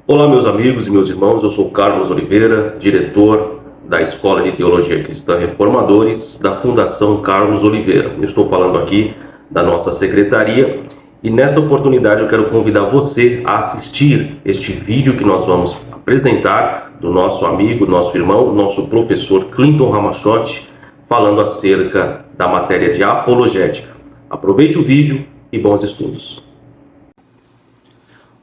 Olá, meus amigos e meus irmãos, eu sou Carlos Oliveira, diretor da Escola de Teologia Cristã Reformadores da Fundação Carlos Oliveira. Eu estou falando aqui da nossa secretaria e nesta oportunidade eu quero convidar você a assistir este vídeo que nós vamos apresentar do nosso amigo, nosso irmão, nosso professor Clinton Ramachotti, falando acerca da matéria de apologética. Aproveite o vídeo e bons estudos.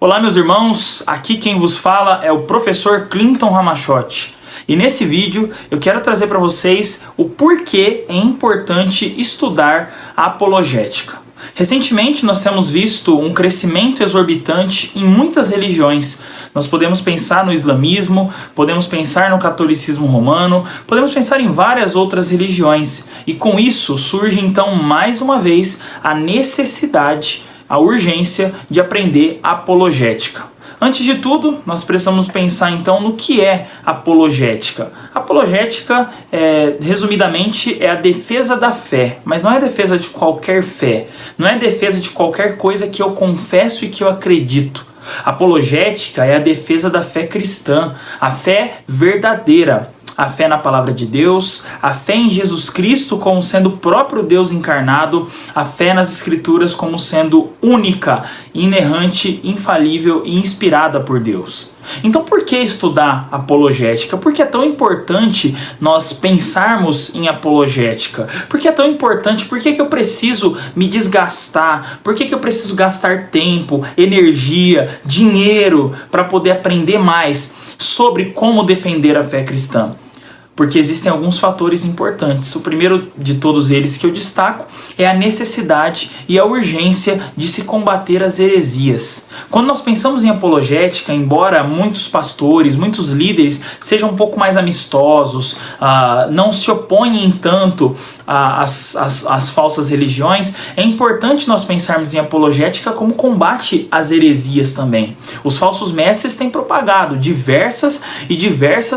Olá, meus irmãos, aqui quem vos fala é o professor Clinton Ramachotti. E nesse vídeo eu quero trazer para vocês o porquê é importante estudar a apologética. Recentemente nós temos visto um crescimento exorbitante em muitas religiões. Nós podemos pensar no islamismo, podemos pensar no catolicismo romano, podemos pensar em várias outras religiões. E com isso surge então mais uma vez a necessidade, a urgência de aprender apologética. Antes de tudo, nós precisamos pensar então no que é apologética. Apologética, resumidamente, é a defesa da fé, mas não é a defesa de qualquer fé, não é a defesa de qualquer coisa que eu confesso e que eu acredito. Apologética é a defesa da fé cristã, a fé verdadeira. A fé na palavra de Deus, a fé em Jesus Cristo como sendo o próprio Deus encarnado, a fé nas Escrituras como sendo única, inerrante, infalível e inspirada por Deus. Então por que estudar apologética? Por que é tão importante nós pensarmos em apologética? Por que é tão importante? Por que eu preciso me desgastar? Por que eu preciso gastar tempo, energia, dinheiro para poder aprender mais sobre como defender a fé cristã? Porque existem alguns fatores importantes. O primeiro de todos eles que eu destaco é a necessidade e a urgência de se combater as heresias. Quando nós pensamos em apologética, embora muitos pastores, muitos líderes sejam um pouco mais amistosos, não se opõem tanto às falsas religiões, é importante nós pensarmos em apologética como combate às heresias também. Os falsos mestres têm propagado diversas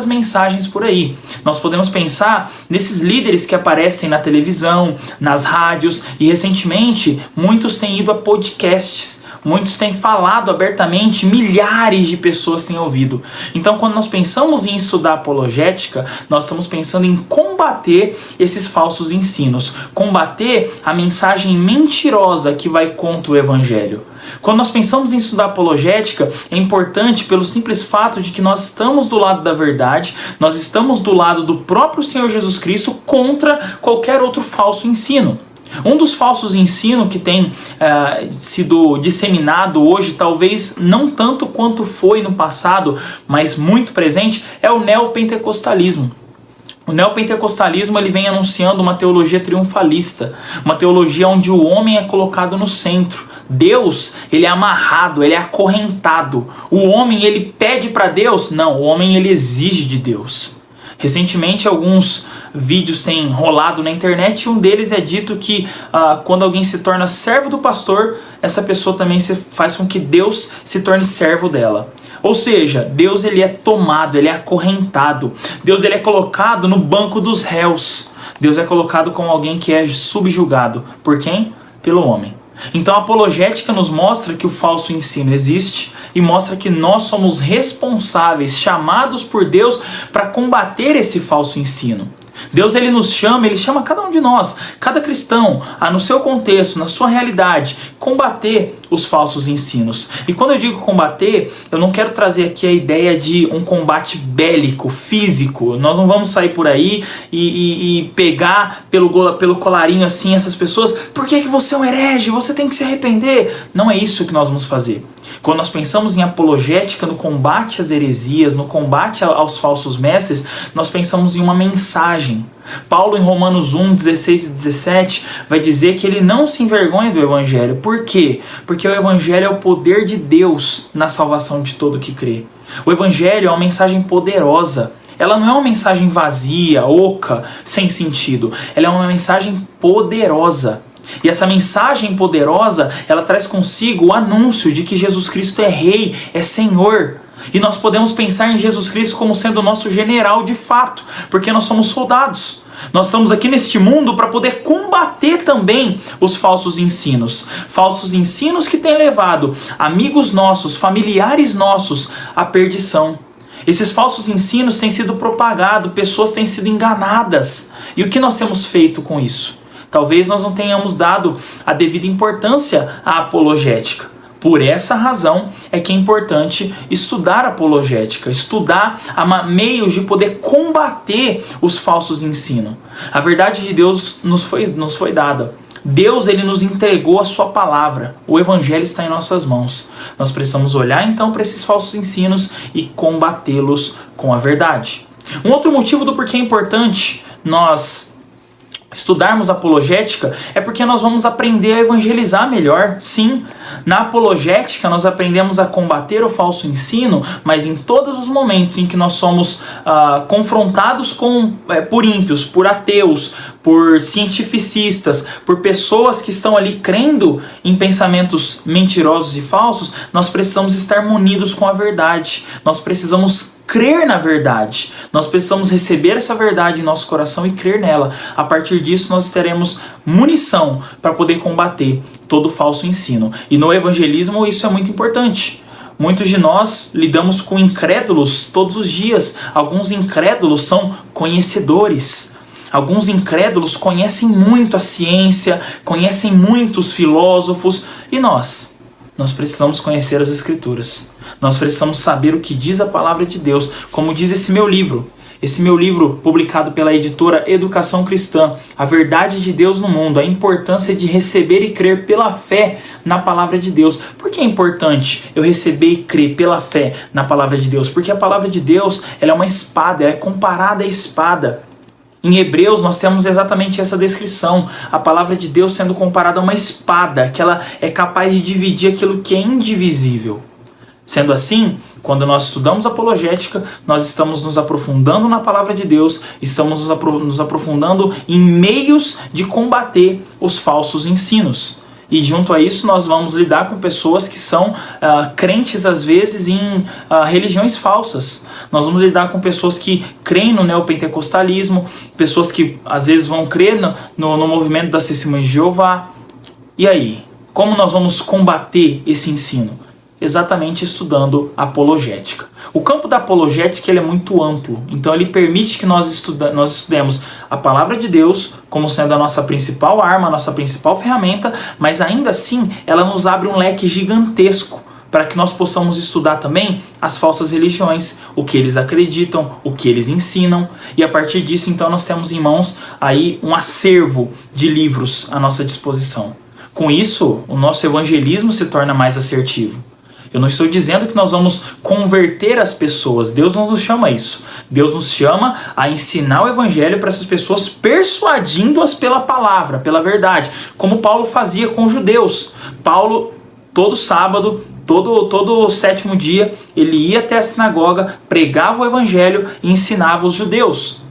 mensagens por aí. Nós podemos pensar nesses líderes que aparecem na televisão, nas rádios, e recentemente muitos têm ido a podcasts, muitos têm falado abertamente, milhares de pessoas têm ouvido. Então, quando nós pensamos em estudar apologética, nós estamos pensando em combater esses falsos ensinos, combater a mensagem mentirosa que vai contra o evangelho. Quando nós pensamos em estudar apologética, é importante pelo simples fato de que nós estamos do lado da verdade, nós estamos do lado do próprio Senhor Jesus Cristo contra qualquer outro falso ensino. Um dos falsos ensinos que tem sido disseminado hoje, talvez não tanto quanto foi no passado, mas muito presente, é o neopentecostalismo. O neopentecostalismo ele vem anunciando uma teologia triunfalista, uma teologia onde o homem é colocado no centro. Deus, ele é amarrado, ele é acorrentado. O homem, ele pede para Deus? Não, o homem, ele exige de Deus. Recentemente, alguns vídeos têm rolado na internet e um deles é dito que quando alguém se torna servo do pastor, essa pessoa também faz com que Deus se torne servo dela. Ou seja, Deus ele é tomado, ele é acorrentado. Deus ele é colocado no banco dos réus. Deus é colocado como alguém que é subjugado. Por quem? Pelo homem. Então a apologética nos mostra que o falso ensino existe e mostra que nós somos responsáveis, chamados por Deus para combater esse falso ensino. Deus ele nos chama, ele chama cada um de nós, cada cristão, a no seu contexto, na sua realidade, combater os falsos ensinos. E quando eu digo combater, eu não quero trazer aqui a ideia de um combate bélico, físico. Nós não vamos sair por aí e pegar pelo colarinho assim essas pessoas. Por que você é um herege? Você tem que se arrepender. Não é isso que nós vamos fazer. Quando nós pensamos em apologética, no combate às heresias, no combate aos falsos mestres, nós pensamos em uma mensagem. Paulo em Romanos 1, 16 e 17 vai dizer que ele não se envergonha do evangelho. Por quê? Porque o evangelho é o poder de Deus na salvação de todo que crê. O evangelho é uma mensagem poderosa. Ela não é uma mensagem vazia, oca, sem sentido. Ela é uma mensagem poderosa. E essa mensagem poderosa, ela traz consigo o anúncio de que Jesus Cristo é Rei, é Senhor. E nós podemos pensar em Jesus Cristo como sendo o nosso general de fato, porque nós somos soldados. Nós estamos aqui neste mundo para poder combater também os falsos ensinos. Falsos ensinos que têm levado amigos nossos, familiares nossos à perdição. Esses falsos ensinos têm sido propagados, pessoas têm sido enganadas. E o que nós temos feito com isso? Talvez nós não tenhamos dado a devida importância à apologética. Por essa razão é que é importante estudar apologética, estudar meios de poder combater os falsos ensinos. A verdade de Deus nos foi dada. Deus, ele nos entregou a sua palavra. O evangelho está em nossas mãos. Nós precisamos olhar então para esses falsos ensinos e combatê-los com a verdade. Um outro motivo do porquê é importante nós estudarmos apologética é porque nós vamos aprender a evangelizar melhor. Sim, na apologética nós aprendemos a combater o falso ensino, mas em todos os momentos em que nós somos confrontados por ímpios, por ateus, por cientificistas, por pessoas que estão ali crendo em pensamentos mentirosos e falsos, nós precisamos estar munidos com a verdade. Nós precisamos crer na verdade. Nós precisamos receber essa verdade em nosso coração e crer nela. A partir disso nós teremos munição para poder combater todo falso ensino. E no evangelismo isso é muito importante. Muitos de nós lidamos com incrédulos todos os dias. Alguns incrédulos são conhecedores. Alguns incrédulos conhecem muito a ciência, conhecem muito os filósofos. E nós precisamos conhecer as Escrituras. Nós precisamos saber o que diz a palavra de Deus. Como diz esse meu livro publicado pela editora Educação Cristã, A Verdade de Deus no Mundo, a importância de receber e crer pela fé na palavra de Deus. Por que é importante eu receber e crer pela fé na palavra de Deus? Porque a palavra de Deus ela é uma espada, ela é comparada à espada. Em Hebreus nós temos exatamente essa descrição, a palavra de Deus sendo comparada a uma espada, que ela é capaz de dividir aquilo que é indivisível. Sendo assim, quando nós estudamos apologética, nós estamos nos aprofundando na palavra de Deus, estamos nos aprofundando em meios de combater os falsos ensinos. E junto a isso nós vamos lidar com pessoas que são crentes às vezes em religiões falsas. Nós vamos lidar com pessoas que creem no neopentecostalismo, pessoas que às vezes vão crer no movimento das Testemunhas de Jeová. E aí, como nós vamos combater esse ensino? Exatamente estudando apologética. O campo da apologética ele é muito amplo, então ele permite que nós estudemos a palavra de Deus como sendo a nossa principal arma, a nossa principal ferramenta, mas ainda assim ela nos abre um leque gigantesco para que nós possamos estudar também as falsas religiões, o que eles acreditam, o que eles ensinam, e a partir disso então nós temos em mãos aí um acervo de livros à nossa disposição. Com isso, o nosso evangelismo se torna mais assertivo. Eu não estou dizendo que nós vamos converter as pessoas. Deus não nos chama a isso. Deus nos chama a ensinar o evangelho para essas pessoas, persuadindo-as pela palavra, pela verdade. Como Paulo fazia com os judeus. Paulo, todo sábado, todo sétimo dia, ele ia até a sinagoga, pregava o evangelho e ensinava os judeus.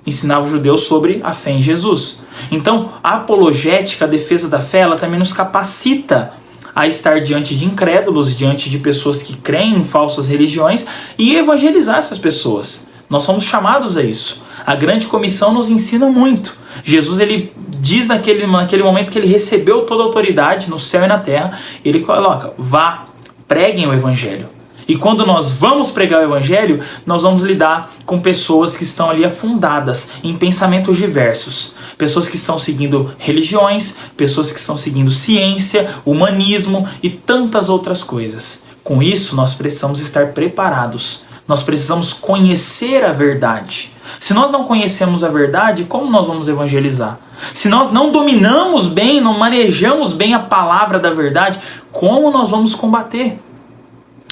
Ensinava os judeus sobre a fé em Jesus. Então, a apologética, a defesa da fé, ela também nos capacita a estar diante de incrédulos, diante de pessoas que creem em falsas religiões e evangelizar essas pessoas. Nós somos chamados a isso. A grande comissão nos ensina muito. Jesus ele diz naquele momento que ele recebeu toda a autoridade no céu e na terra, ele coloca, vá, preguem o evangelho. E quando nós vamos pregar o evangelho, nós vamos lidar com pessoas que estão ali afundadas em pensamentos diversos. Pessoas que estão seguindo religiões, pessoas que estão seguindo ciência, humanismo e tantas outras coisas. Com isso, nós precisamos estar preparados. Nós precisamos conhecer a verdade. Se nós não conhecemos a verdade, como nós vamos evangelizar? Se nós não dominamos bem, não manejamos bem a palavra da verdade, como nós vamos combater?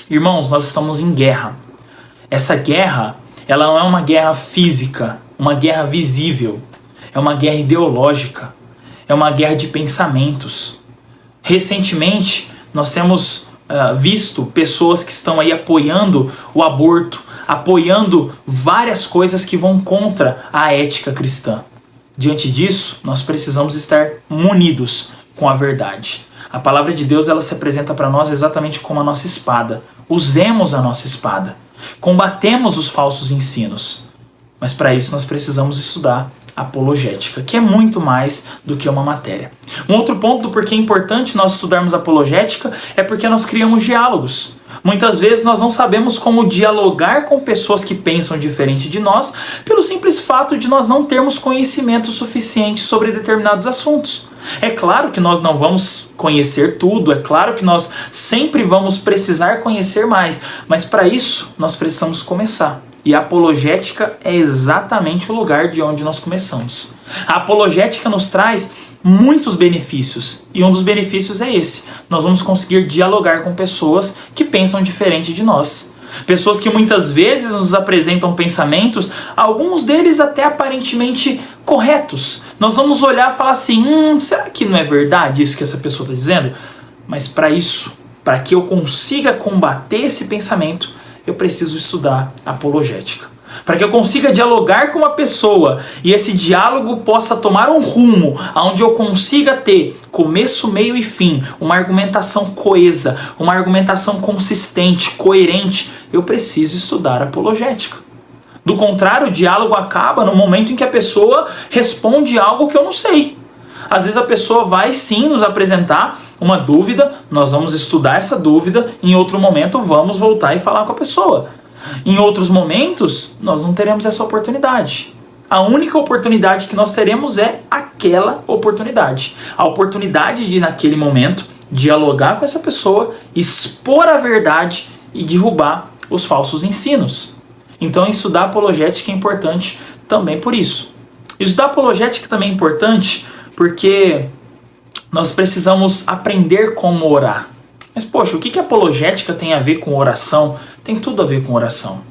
Irmãos, nós estamos em guerra. Essa guerra, ela não é uma guerra física, uma guerra visível. É uma guerra ideológica. É uma guerra de pensamentos. Recentemente, nós temos visto pessoas que estão aí apoiando o aborto, apoiando várias coisas que vão contra a ética cristã. Diante disso, nós precisamos estar munidos com a verdade. A palavra de Deus ela se apresenta para nós exatamente como a nossa espada. Usemos a nossa espada. Combatemos os falsos ensinos. Mas para isso nós precisamos estudar apologética, que é muito mais do que uma matéria. Um outro ponto do porquê é importante nós estudarmos apologética é porque nós criamos diálogos. Muitas vezes nós não sabemos como dialogar com pessoas que pensam diferente de nós, pelo simples fato de nós não termos conhecimento suficiente sobre determinados assuntos. É claro que nós não vamos conhecer tudo, é claro que nós sempre vamos precisar conhecer mais, mas para isso nós precisamos começar. E a apologética é exatamente o lugar de onde nós começamos. A apologética nos traz muitos benefícios, e um dos benefícios é esse: nós vamos conseguir dialogar com pessoas que pensam diferente de nós. Pessoas que muitas vezes nos apresentam pensamentos, alguns deles até aparentemente corretos. Nós vamos olhar e falar assim, será que não é verdade isso que essa pessoa está dizendo? Mas para isso, para que eu consiga combater esse pensamento, eu preciso estudar apologética. Para que eu consiga dialogar com uma pessoa e esse diálogo possa tomar um rumo onde eu consiga ter começo, meio e fim, uma argumentação coesa, uma argumentação consistente, coerente, eu preciso estudar apologética. Do contrário, o diálogo acaba no momento em que a pessoa responde algo que eu não sei. Às vezes a pessoa vai sim nos apresentar uma dúvida, nós vamos estudar essa dúvida, em outro momento vamos voltar e falar com a pessoa. Em outros momentos, nós não teremos essa oportunidade. A única oportunidade que nós teremos é aquela oportunidade. A oportunidade de, naquele momento, dialogar com essa pessoa, expor a verdade e derrubar os falsos ensinos. Então, estudar apologética é importante também por isso. Estudar apologética também é importante porque nós precisamos aprender como orar. Mas, poxa, o que apologética tem a ver com oração? Tem tudo a ver com oração.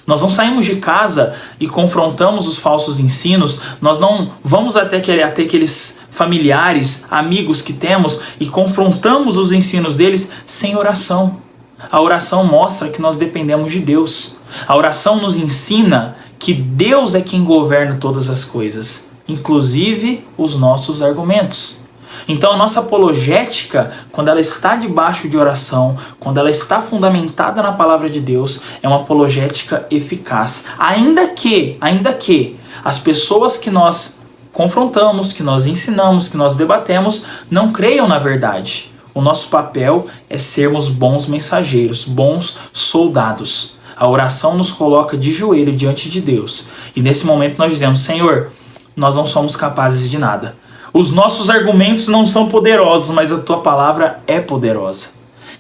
Nós não saímos de casa e confrontamos os falsos ensinos, nós não vamos até aqueles familiares, amigos que temos e confrontamos os ensinos deles sem oração. A oração mostra que nós dependemos de Deus. A oração nos ensina que Deus é quem governa todas as coisas, inclusive os nossos argumentos. Então a nossa apologética, quando ela está debaixo de oração, quando ela está fundamentada na palavra de Deus, é uma apologética eficaz. Ainda que as pessoas que nós confrontamos, que nós ensinamos, que nós debatemos, não creiam na verdade. O nosso papel é sermos bons mensageiros, bons soldados. A oração nos coloca de joelho diante de Deus. E nesse momento nós dizemos, Senhor, nós não somos capazes de nada. Os nossos argumentos não são poderosos, mas a tua palavra é poderosa.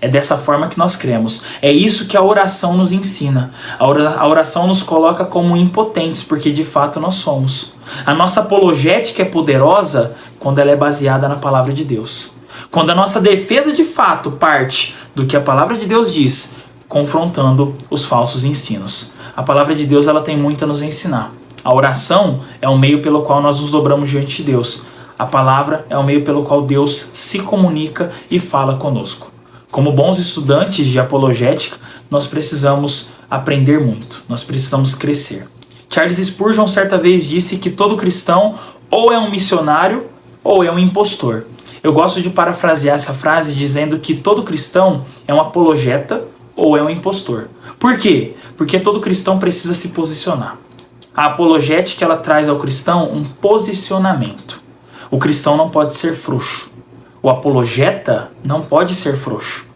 É dessa forma que nós cremos. É isso que a oração nos ensina. A oração nos coloca como impotentes, porque de fato nós somos. A nossa apologética é poderosa quando ela é baseada na palavra de Deus. Quando a nossa defesa de fato parte do que a palavra de Deus diz, confrontando os falsos ensinos. A palavra de Deus ela tem muito a nos ensinar. A oração é o meio pelo qual nós nos dobramos diante de Deus. A palavra é o meio pelo qual Deus se comunica e fala conosco. Como bons estudantes de apologética, nós precisamos aprender muito, nós precisamos crescer. Charles Spurgeon certa vez disse que todo cristão ou é um missionário ou é um impostor. Eu gosto de parafrasear essa frase dizendo que todo cristão é um apologeta ou é um impostor. Por quê? Porque todo cristão precisa se posicionar. A apologética ela traz ao cristão um posicionamento. O cristão não pode ser frouxo. O apologeta não pode ser frouxo.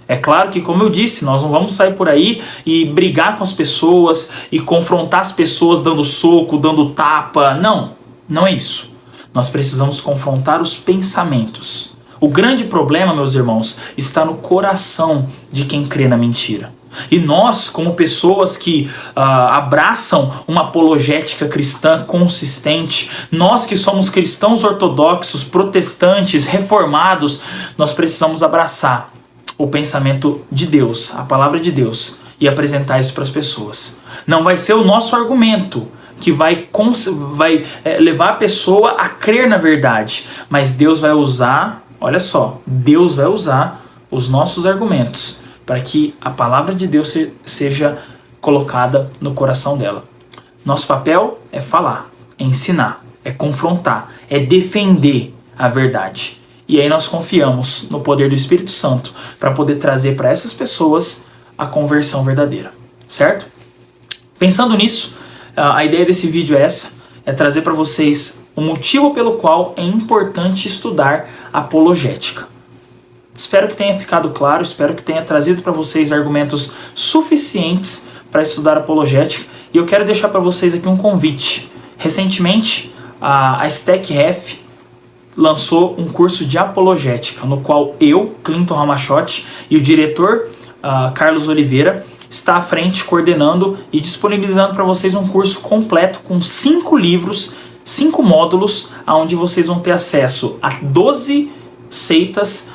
É claro que, como eu disse, nós não vamos sair por aí e brigar com as pessoas e confrontar as pessoas dando soco, dando tapa. Não, não é isso. Nós precisamos confrontar os pensamentos. O grande problema, meus irmãos, está no coração de quem crê na mentira. E nós, como pessoas que abraçam uma apologética cristã consistente, nós que somos cristãos ortodoxos, protestantes, reformados, nós precisamos abraçar o pensamento de Deus, a palavra de Deus, e apresentar isso para as pessoas. Não vai ser o nosso argumento que vai levar a pessoa a crer na verdade, mas Deus vai usar, olha só, Deus vai usar os nossos argumentos para que a palavra de Deus seja colocada no coração dela. Nosso papel é falar, é ensinar, é confrontar, é defender a verdade. E aí nós confiamos no poder do Espírito Santo para poder trazer para essas pessoas a conversão verdadeira, certo? Pensando nisso, a ideia desse vídeo é essa. é trazer para vocês o motivo pelo qual é importante estudar apologética. Espero que tenha ficado claro, espero que tenha trazido para vocês argumentos suficientes para estudar apologética. E eu quero deixar para vocês aqui um convite. Recentemente, a StackRef lançou um curso de apologética, no qual eu, Clinton Ramachotti, e o diretor Carlos Oliveira está à frente, coordenando e disponibilizando para vocês um curso completo com 5 livros, 5 módulos, onde vocês vão ter acesso a 12 seitas.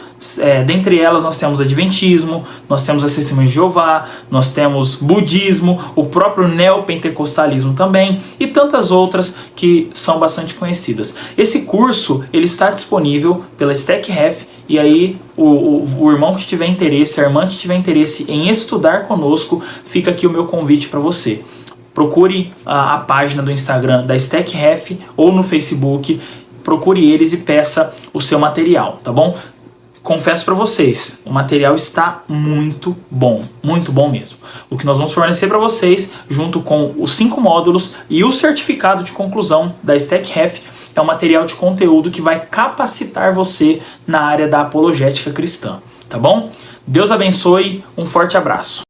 Dentre elas nós temos Adventismo, nós temos as Testemunhas de Jeová, nós temos Budismo, o próprio Neopentecostalismo também e tantas outras que são bastante conhecidas. Esse curso ele está disponível pela StackRef e aí o irmão que tiver interesse, a irmã que tiver interesse em estudar conosco, fica aqui o meu convite para você. Procure a página do Instagram da StackRef ou no Facebook, procure eles e peça o seu material, tá bom? Confesso para vocês, o material está muito bom mesmo. O que nós vamos fornecer para vocês, junto com os 5 módulos e o certificado de conclusão da StackRef, é um material de conteúdo que vai capacitar você na área da apologética cristã, tá bom? Deus abençoe, um forte abraço.